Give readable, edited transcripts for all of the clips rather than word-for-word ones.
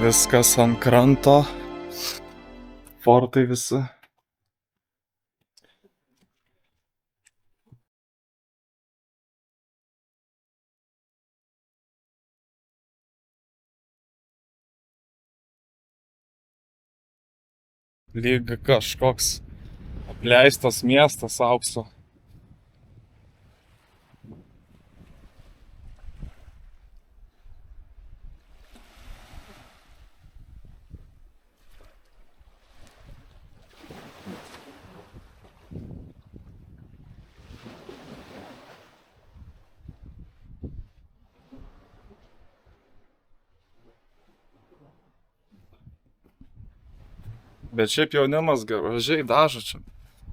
Viskas ant kranto. Fortai visi. Lyg kažkoks apleistas miestas aukso. Bet šiaip jaunimas gražiai dažo čia.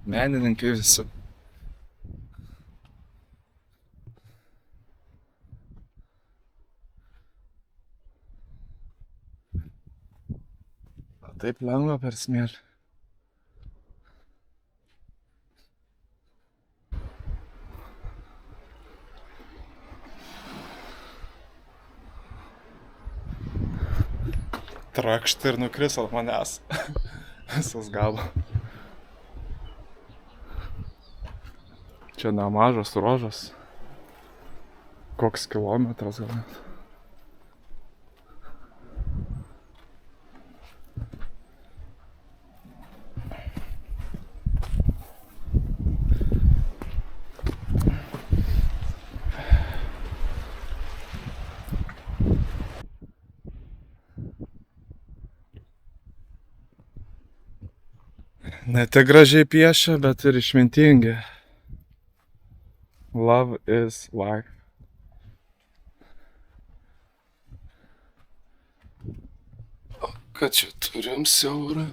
Menininkai visi. Taip lengva per smėlį. Trakšt ir nukris ant manęs. Visas galo. Čia nemažas ruožas. Koks kilometras gal net. Ne tik gražiai piešia, bet ir išmintingi. Love is life. O ką čia turim siaurą?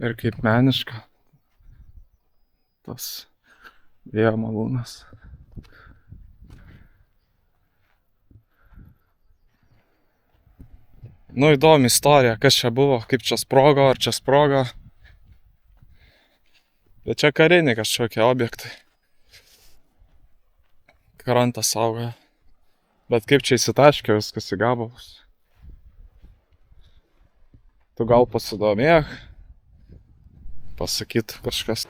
Ir kaip meniška tas vėjo malūnas. Nu, įdomi istorija, kas čia buvo, kaip čia sprogo, ar čia sprogo. Bet čia kariniai kažkokie objektai. Krantas saugoja. Bet kaip čia įsitaškė viskas į gabalus. Tu gal pasidomėk. Pasakyt kažkas.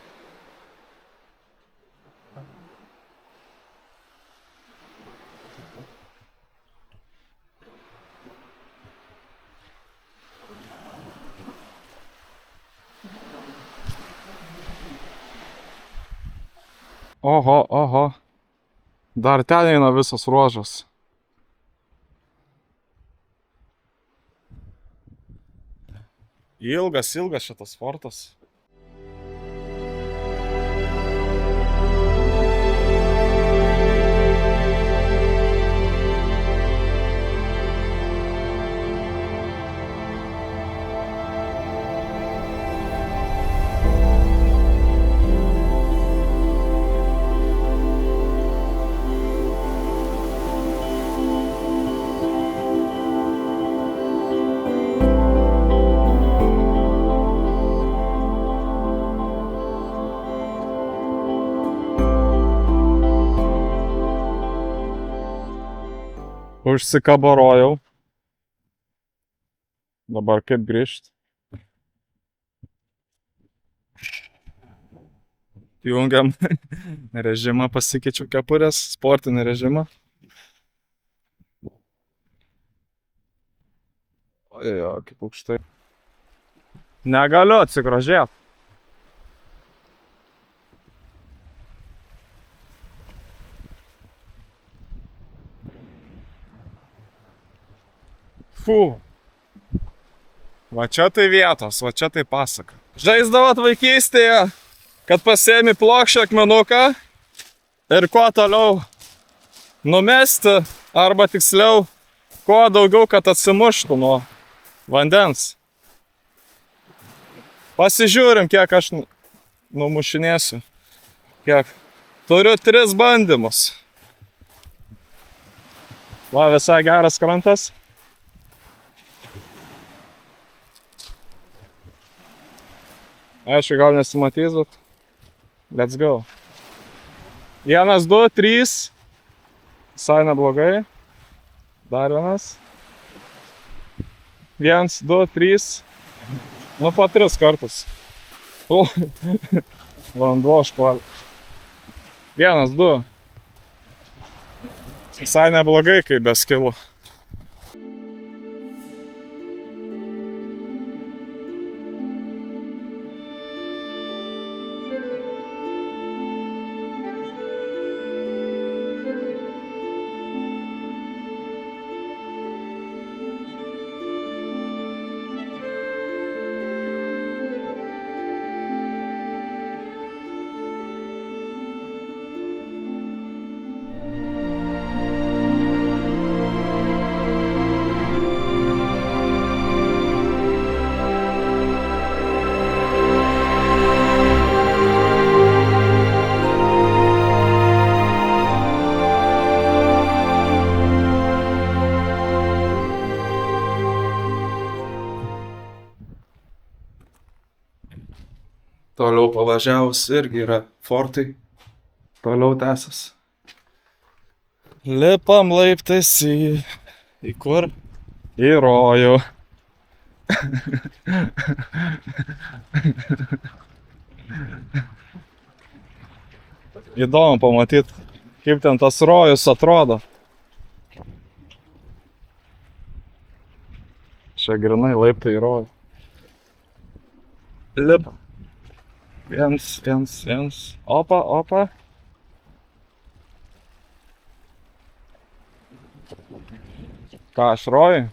Oho, oho. Dar ten eina visas ruožas. Ilgas šitas fortas. Užsikabarojau. Dabar kaip grįžt? Jungiam režimą, pasikeičiau kepurės, sportinį režimą. Ojo, kaip aukštai. Negaliu atsigrožėt. Fu. Va čia tai vietos, va čia tai pasaka. Žaisdavot vaikystėje, kad pasiemi plokščią akmenuką ir kuo toliau numesti, arba tiksliau, kuo daugiau, kad atsimuštų nuo vandens. Pasižiūrim, kiek aš numušinėsiu. Kiek. Turiu 3 bandymus. Va, visai geras krantas. Aišku, gal nesimatys, bet let's go. 1, 2, 3. Visai neblogai. Dar vienas. 1, 2, 3. Nu, po 3 kartus. Vanduo užpuolė. 1, 2. Visai neblogai, kai be skilų. Toliau pavažiavus irgi yra fortai. Toliau tęsas. Lipam laiptais į kur? Į rojų. Įdomu pamatyti, kaip ten tas rojus atrodo. Čia grinai laiptai į rojų. Lipam. 1, 1, 1. Opa, opa. Ką, aš rojui?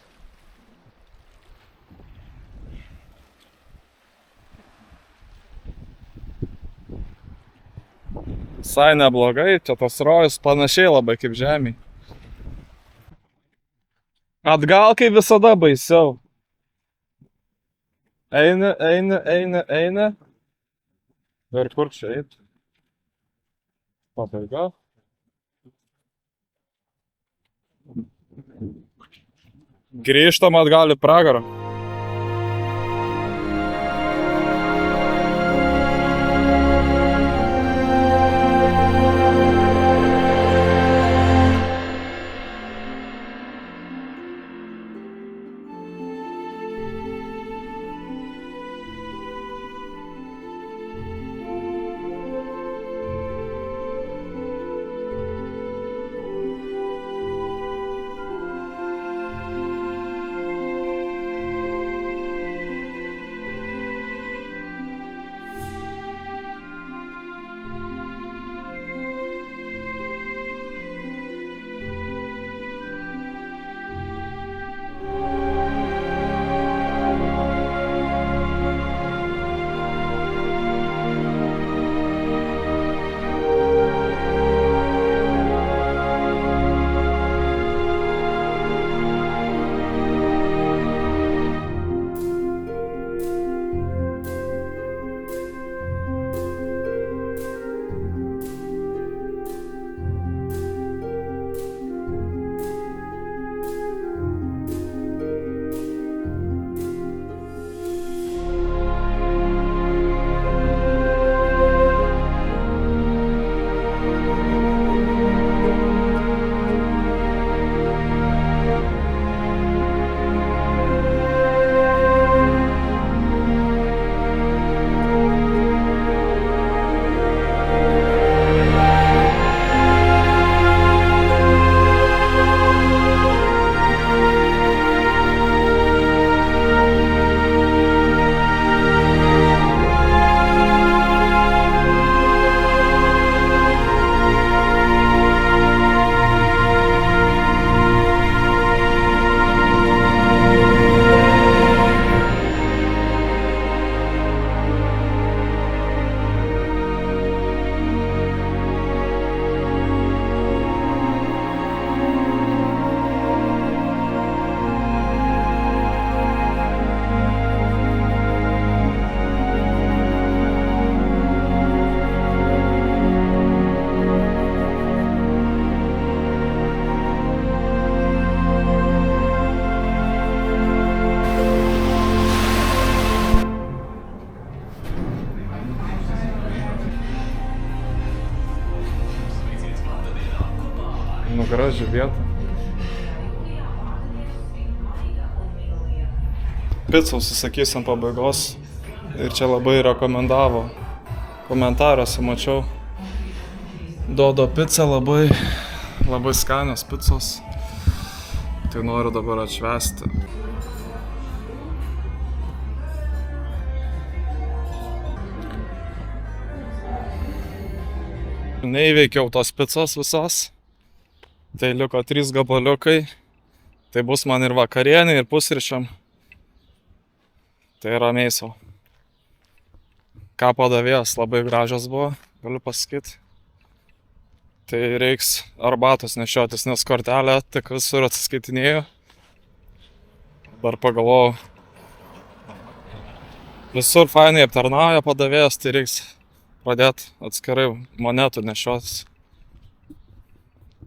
Visai neblogai, čia tas rojus panašiai labai kaip žemėj. Atgal kaip visada baisiau. Eina, eina, eina, eina. Ir kur čia eit? Pabaiga. Grįžtam atgal į pragarą. Nu, graži vieta. Picą užsisakys ant pabaigos ir čia labai rekomendavo. Komentaruose mačiau. Dodo pica labai skanios picos. Tai noriu dabar atšvęsti. Neįveikiau tos picos visos. Tai liko 3 gabaliukai. Tai bus man ir vakarienė, ir pusryčiam. Tai ramiai sau. Ką padavėjas labai gražios buvo, galiu pasakyti. Tai reiks arbatos nešiotis, nes kortelę tik visur atsiskaitinėjau. Dabar pagalvojau. Visur fainai aptarnauja padavėjas, tai reiks pradėti atskirai monetų nešiotis.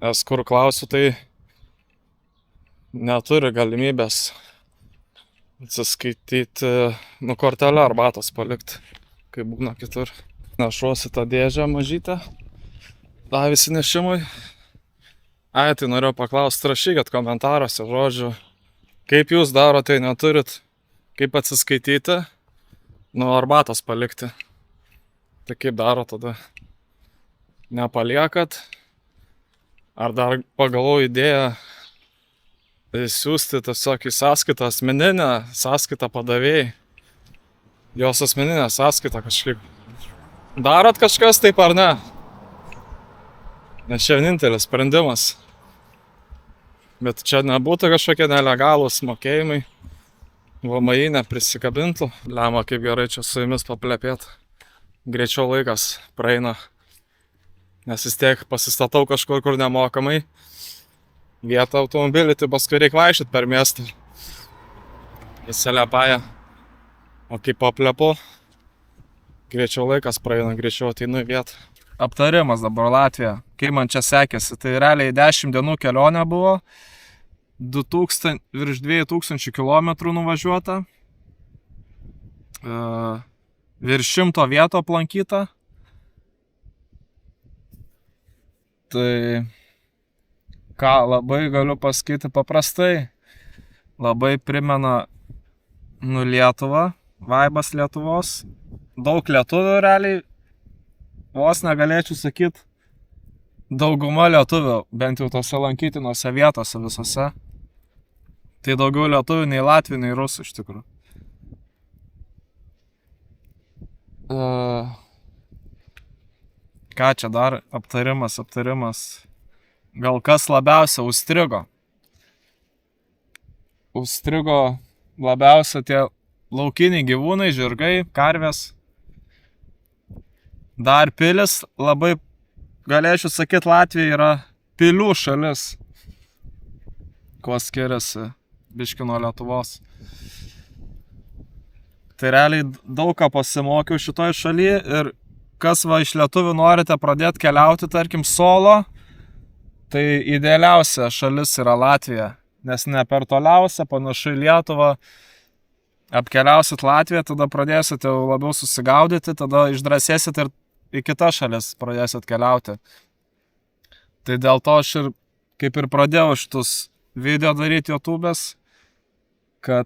Nes kur klausiu, tai neturi galimybės atsiskaityti, kortelę arbatos palikti, kaip būna kitur. Nešuosi tą dėžę mažytę, davėsi nešimui. Tai norėjau paklausti, rašykit komentaruose, žodžiu, kaip jūs darote, neturit kaip atsiskaityti, arbatos palikti. Tai kaip daro tada? Nepaliekat? Ar dar pagalvoju idėją siūsti tiesiog į sąskaitą, asmeninę sąskaitą padavėjai. Jos asmeninę sąskaitą kažkaip. Darot kažkas taip ar ne? Nes čia vienintelis sprendimas. Bet čia nebūtų kažkokie nelegalūs mokėjimai. VMI neprisikabintų. Lemą kaip gerai čia su jumis paplepėt. Greičiau laikas praeina. Nes vis tiek pasistatau kažkur, kur nemokamai. Vietą automobilį, tai paskui reikia vaikščioti per miestą. Įsilepaja. O kaip paplepu, greičiau laikas praeina, greičiau ateinu į vietą. Aptarimas dabar Latvija. Kaip man čia sekėsi, tai realiai 10 dienų kelionė buvo. Virš 2000 kilometrų nuvažiuota. Virš 100 vietų aplankyta. Tai ką labai galiu pasakyti paprastai, labai primena Lietuvą, vaibas Lietuvos. Daug lietuvių realiai, vos negalėčiau sakyti, dauguma lietuvių, bent jau tose lankytinose vietose visose. Tai daugiau lietuvių nei latvių, nei rusų iš tikrųjų. Ką čia dar? Aptarimas. Gal kas labiausia užstrigo? Užstrigo labiausia tie laukiniai gyvūnai, žirgai, karvės. Dar pilis, labai galėčiau sakyti, Latvija yra pilių šalis. Kuo skiriasi biški nuo Lietuvos. Tai realiai daug ką pasimokiau šitoj šalyje ir kas va iš lietuvių norite pradėti keliauti, tarkim, solo, tai idealiausia šalis yra Latvija, nes ne per toliausia, panašu į Lietuvą, apkeliausit Latviją, tada pradėsite labiau susigaudyti, tada išdrąsėsit ir į kitas šalis pradėsit keliauti. Tai dėl to aš ir kaip ir pradėjau šitus video daryti YouTube'es, kad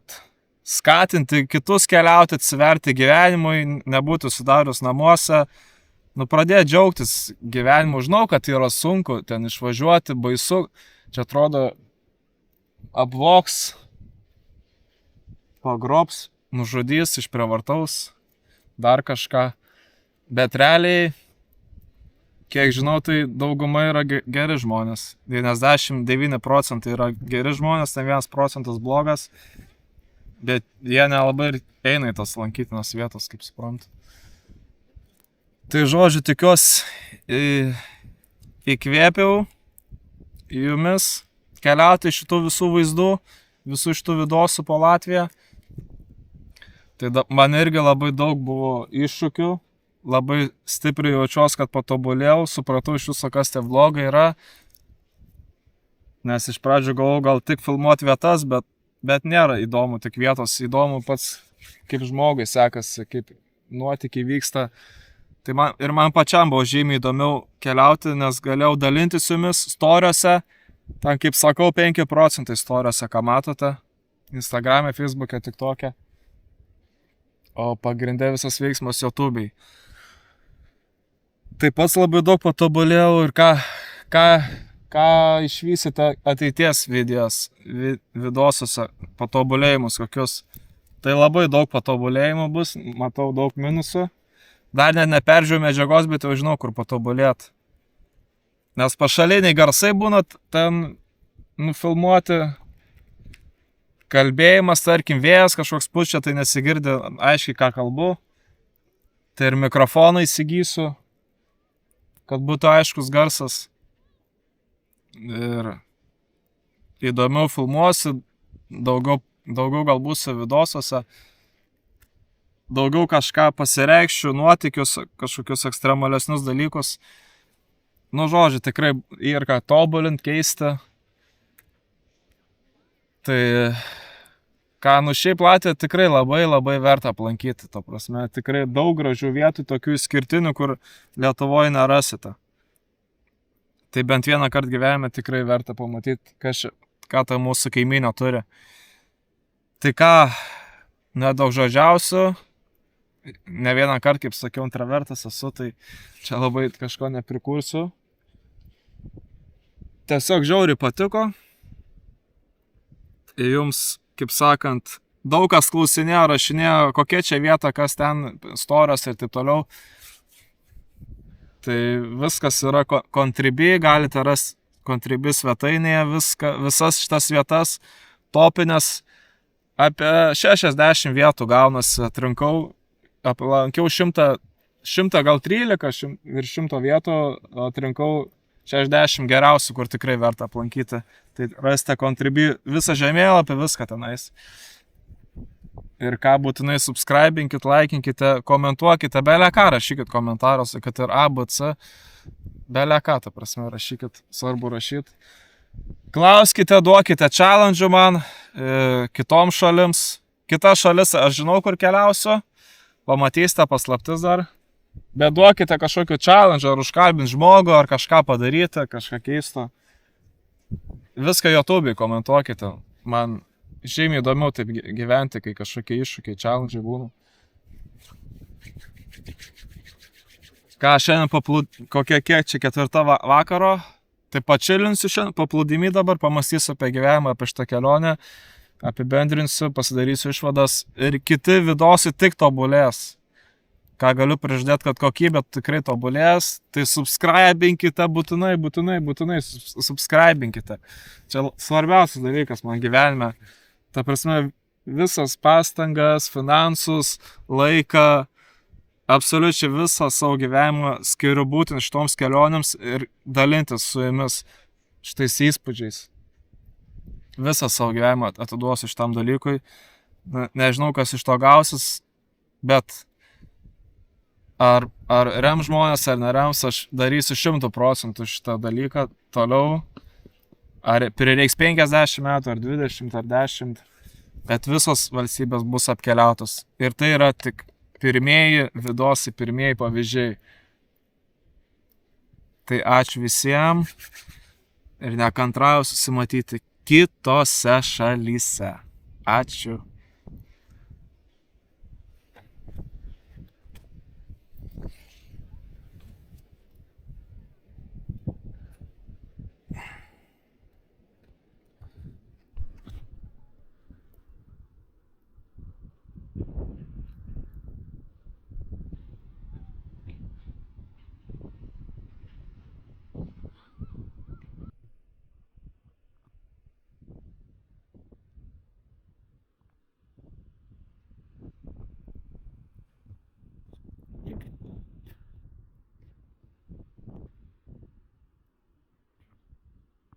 skatinti kitus keliauti, atsiverti gyvenimui, nebūti sudarius namuose, pradėti džiaugtis gyvenimu. Žinau, kad yra sunku ten išvažiuoti, baisu, čia atrodo apvogs, pagrobs, nužudys, išprievartaus, dar kažką. Bet realiai, kiek žinau, tai dauguma yra geri žmonės. 99% yra geri žmonės, ten 1% blogas. Bet jie nelabai eina į tas lankytinas vietas, kaip suprantu. Tai žodžiu, tikiuosi įkvėpiau jumis keliauti šitų visų vaizdų, visų šitų vidosų po Latviją. Tai man irgi labai daug buvo iššūkių, labai stipriai jaučiuos, kad patobulėjau, supratau iš viso, kas tie vlogai yra. Nes iš pradžių galvojau gal tik filmuoti vietas, bet nėra įdomu tik vietos, įdomu pats kaip žmogui sekasi, kaip nuotykiai vyksta. Tai man pačiam buvo žymiai įdomiau keliauti, nes galėjau dalinti su jumis storiuose. Ten, kaip sakau, 5 procentai storiuose, ką matote. Instagram'e, Facebook'e, TikTok'e. O pagrindė visas veiksmas YouTube'ai. Taip pat labai daug patobulėjau ir ką išvysite ateities videosuose, patobulėjimus kokius. Tai labai daug patobulėjimų bus, matau daug minusų. Dar net neperžiūrėjau medžiagos, bet jau žinau, kur patobulėt. Nes pašaliniai garsai būna ten nufilmuoti. Kalbėjimas, tarkim, vėjas kažkoks pučia, tai nesigirdi aiškiai, ką kalbu. Tai ir mikrofoną įsigysiu, kad būtų aiškus garsas. Ir įdomiau filmuosiu, daugiau galbūt videosuose, daugiau kažką pasireikščiu, nuotykius, kažkokius ekstremalesnius dalykus. Nu, žodžiu, tikrai ir ką tobulint, keisti. Tai, šiaip Latviją tikrai labai verta aplankyti, to prasme, tikrai daug gražių vietų, tokių išskirtinių, kur Lietuvoje nerasite. Tai bent vieną kartą gyvenime tikrai verta pamatyti, ką ta mūsų kaimynė turi. Tai nedaug žodžiausių, ne vieną kartą, kaip sakiau, intravertas esu, tai čia labai kažko neprikursiu. Tiesiog žiauriai patiko. Jums, kaip sakant, daug kas klausinėjo, rašinėjo, kokia čia vieta, kas ten, storios ir taip toliau. Tai viskas yra Contribui, galite rasti Contribui svetainėje visas šitas vietas, topinės, apie 60 vietų gaunasi, atrinkau, aplankiau 100 gal 13 virš 100 vietų, atrinkau 60 geriausių, kur tikrai verta aplankyti. Tai rasite Contribui visą žemėlapį, viską tenais. Ir ką būtinai subscribinkit, laikinkite, komentuokite, belę ką rašykit komentaruose, kad ir A, B, C, belę ką, ta prasme, rašykit, svarbu rašyti. Klauskite, duokite challenge man, kitom šalims. Kita šalis, aš žinau, kur keliausiu, pamatysite paslaptis dar. Bet duokite kažkokį challenge, ar užkalbinti žmogų, ar kažką padaryti, kažką keisto. Viską YouTube'ai komentuokite. Man žymiai įdomiau taip gyventi, kai kažkokie iššūkiai, challenge būna. Šiandien kiek čia 4 vakaro, tai pačilinsiu šiandien, paplūdimy dabar, pamastysiu apie gyvenimą, apie šitą kelionę, apibendrinsiu, pasidarysiu išvadas ir kiti videosai tik tobulės. Ką galiu prižadėti, kad kokybė tikrai tobulės, tai subscribinkite, būtinai subscribinkite. Čia svarbiausias dalykas man gyvenime. Ta prasme, visas pastangas, finansus, laiką, absoliučiai visą savo gyvenimą skiriu būtent šitoms kelionėms ir dalintis su jumis šitais įspūdžiais. Visą savo gyvenimą atiduosiu šitam dalykui. Nežinau, kas iš to gausis, bet ar rem žmonės, ar nerems, aš darysiu 100% šitą dalyką toliau. Ar prireiks 50 metų, ar 20, ar 10, bet visos valstybės bus apkeliautos. Ir tai yra tik pirmieji videosai, pirmieji pavyzdžiai. Tai ačiū visiems ir nekantrauju susimatyti kitose šalyse. Ačiū.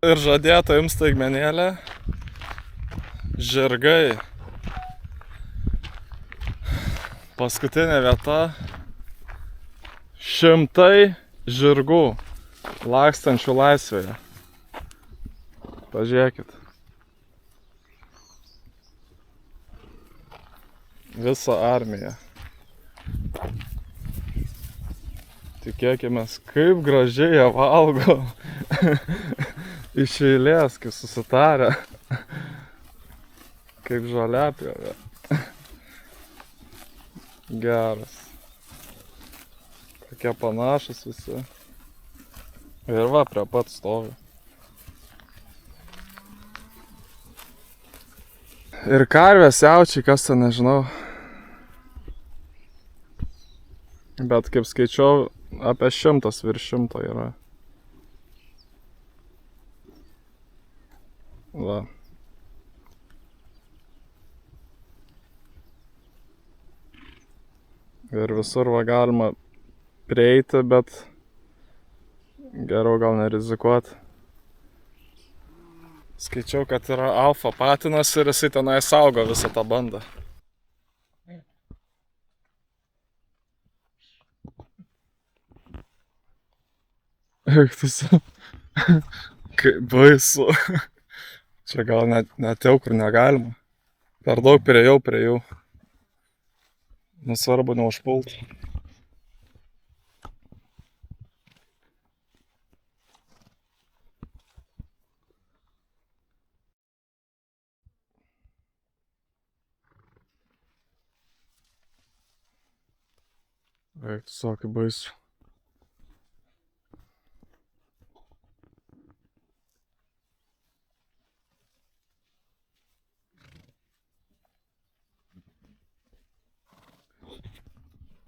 Ir žadėta jums staigmenėlė. Žirgai. Paskutinė vieta. 100 žirgų lakstančių laisvėje. Pažiūrėkit. Visa armija. Tikėkimės, kaip gražiai jie valgo. Iš eilės, kaip susitarę. Kaip žoliapjovė. Geras. Kokie panašus visi. Ir va, prie pat stovi. Ir karvės, jaučiai, kas ten nežinau. Bet kaip skaičiau, apie 100 virš 100 yra. Va. Ir visur va galima prieiti, bet geriau gal nerizikuot. Skaičiau, kad yra alfa patinas ir jisai tenai saugo visą tą bandą. Eik tu su. Kaip baisu. Čia gal net jau kur negalima. Per daug priejau prie jų. Nesvarbu neužpult. Eik tu su, kaip baisu.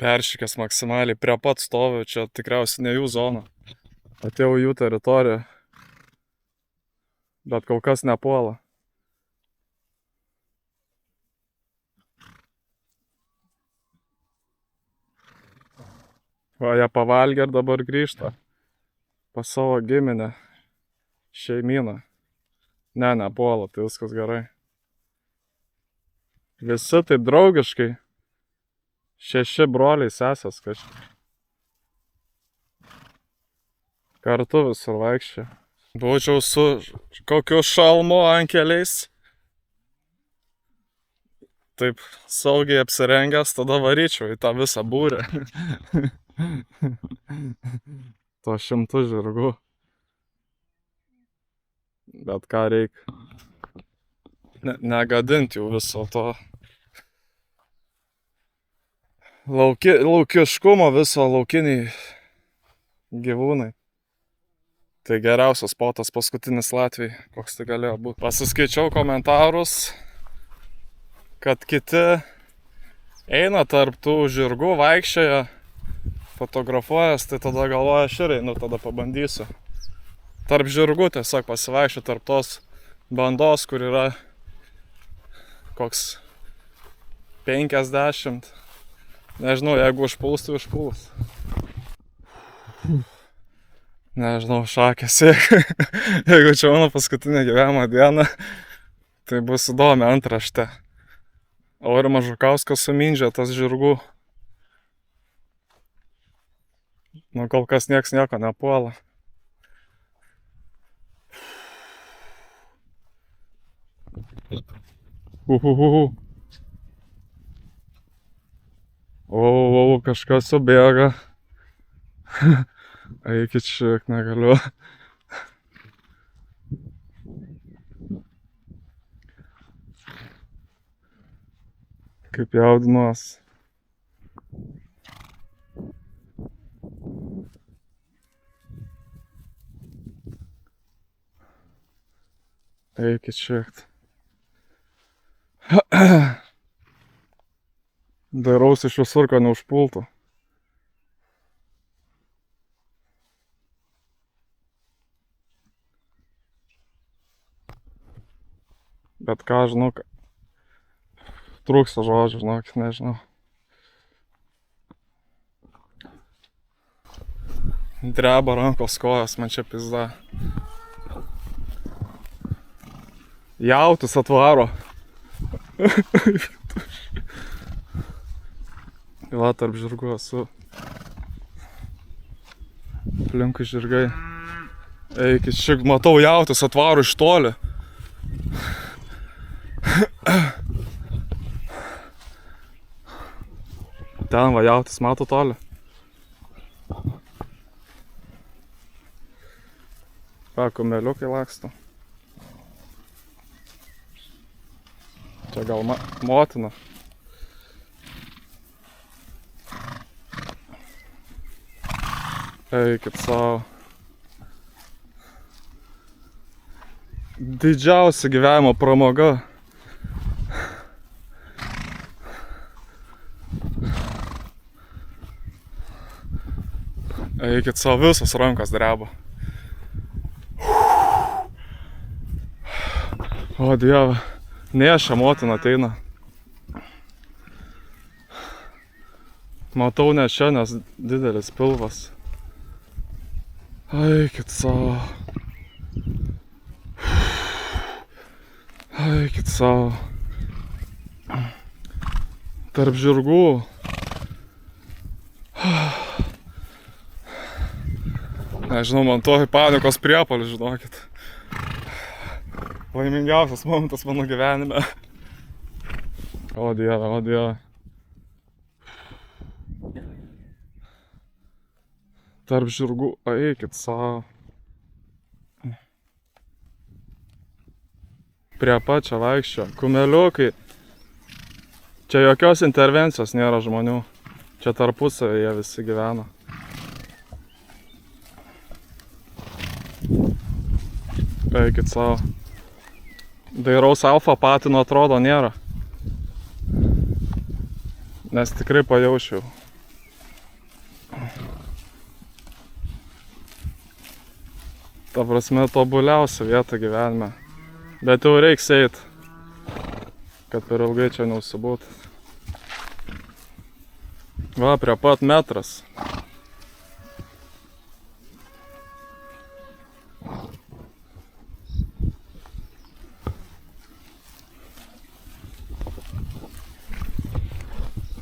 Peršykęs maksimaliai, prie pat stoviu, čia tikriausiai ne jų zona. Atėjau jų teritoriją, bet kol kas nepuola. Va, jie pavalgė ir dabar grįžta pas savo giminę, šeimyną. Ne, nepuola, tai viskas gerai. Visi taip draugiškai. 6 broliai sesės kažkaip. Kartu visur vaikščia. Būčiau su kokiu šalmu ant keliais. Taip saugiai apsirengęs, tada varyčiau į tą visą būrę. To 100 žirgų. Bet ką reikia. Negadint jų viso to. Laukiškumo viso, laukiniai gyvūnai. Tai geriausias spotas paskutinis Latvijai, koks tai galėjo būti. Pasiskaičiau komentarus, kad kiti eina tarp tų žirgų, vaikščioja, fotografuojas, tai tada galvoja, aš ir einu, tada pabandysiu. Tarp žirgų tiesiog pasivaikščioti, tarp tos bandos, kur yra koks 50. Nežinau, jeigu užpuls, tai užpuls. Nežinau, šakės. Jeigu čia mano paskutinė gyvenimo diena, tai bus įdomi antraštė. Aurimas Žukauskas sumindžia tas žirgų. Nu, kol kas nieks nieko nepuola. O, kažkas subėga. Eikit šiek, negaliu. Kaip jaudinuos. Eikit šiek. Dairausi iš visur, kad neužpultų. Bet ką, žinau, trūksta žodžių, žinok, nežinau. Dreba rankos kojos, man čia pizda. Jautis atvaro. Va, tarp žirgų esu. Aplinkui žirgai. Eikit, šiek matau, jautis atvaro iš toli. Ten va, jautis mato toli. Va, kumeliukai laksto. Čia gal motina. Eikit savo. Didžiausia gyvenimo pramoga. Eikit savo, visos rankos dreba. O Dieve, neša motina ateina. Matau ne čia, nes didelis pilvas. Eikit savo. Eikit savo. Tarp žirgų. Nežinau, man to panikos priepuolis, žinokit. Laimingiausias momentas mano gyvenime. O Dieve, o Dieve. Tarp žirgų, eikit savo. Prie pačio vaikščio. Kumeliukai. Čia jokios intervencijos nėra žmonių. Čia tarpusavy jie visi gyvena. Eikit savo. Dairaus alfa patino atrodo nėra. Nes tikrai pajaučiau. Ta prasme, tobuliausia vieta gyvenime. Bet jau reiks eit, kad per ilgai čia neužsibūt. Va, prie pat metras.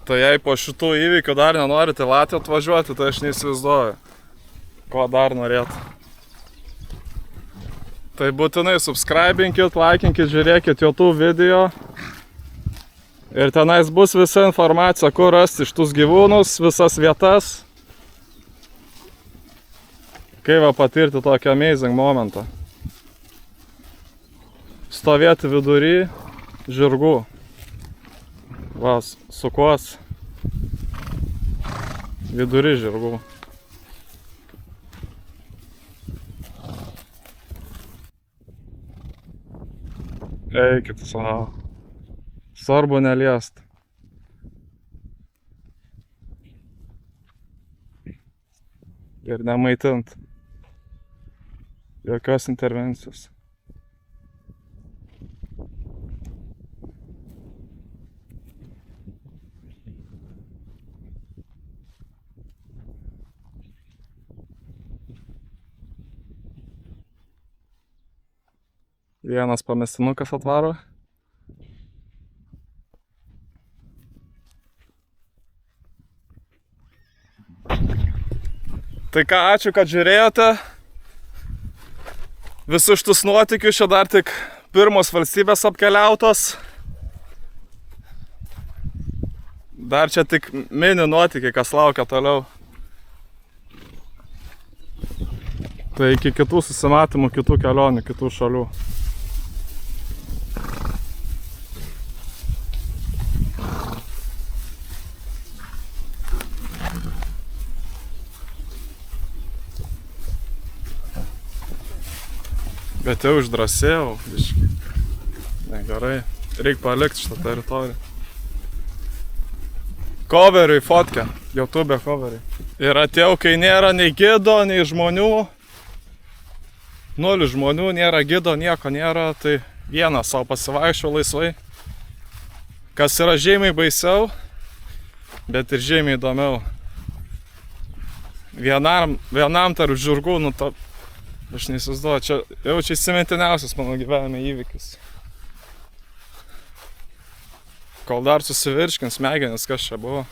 Tai jei po šitų įvykių dar nenorite į Latviją atvažiuoti, tai aš neįsivaizduoju, ko dar norėtų. Tai būtinai subscribinkit, laikinkit, žiūrėkit YouTube video. Ir tenais bus visa informacija, kur rasti šitus gyvūnus, visas vietas. Kaip va patirti tokį amazing momentą. Stovėti vidury žirgų. Va, sukuos. Vidury žirgų. Eikit savo. Svarbu neliest. Ir nemaitint. Jokios intervencijos. Vienas pamestinukas atvaro. Tai ką, ačiū, kad žiūrėjote. Visus šitus nuotykius, čia dar tik pirmos valstybės apkeliautos. Dar čia tik mini nuotykiai, kas laukia toliau. Tai iki kitų susimatymų, kitų kelionių, kitų šalių. Bet jau išdrasėjau, biškai. Negerai. Reik palikti šitą teritoriją. Coveriui fotkę. YouTube coveriui. Ir atėjau, kai nėra nei gido, nei žmonių. 0 žmonių, nėra gido, nieko nėra. Tai vienas savo pasivaikščiau laisvai. Kas yra žymiai baisiau, bet ir žymiai įdomiau. Vienam tarp žirgų, aš neįsivaizduoju, čia jau čia įsimintiniausias mano gyvenime įvykis. Kol dar susivirškins smegenis, kas čia buvo.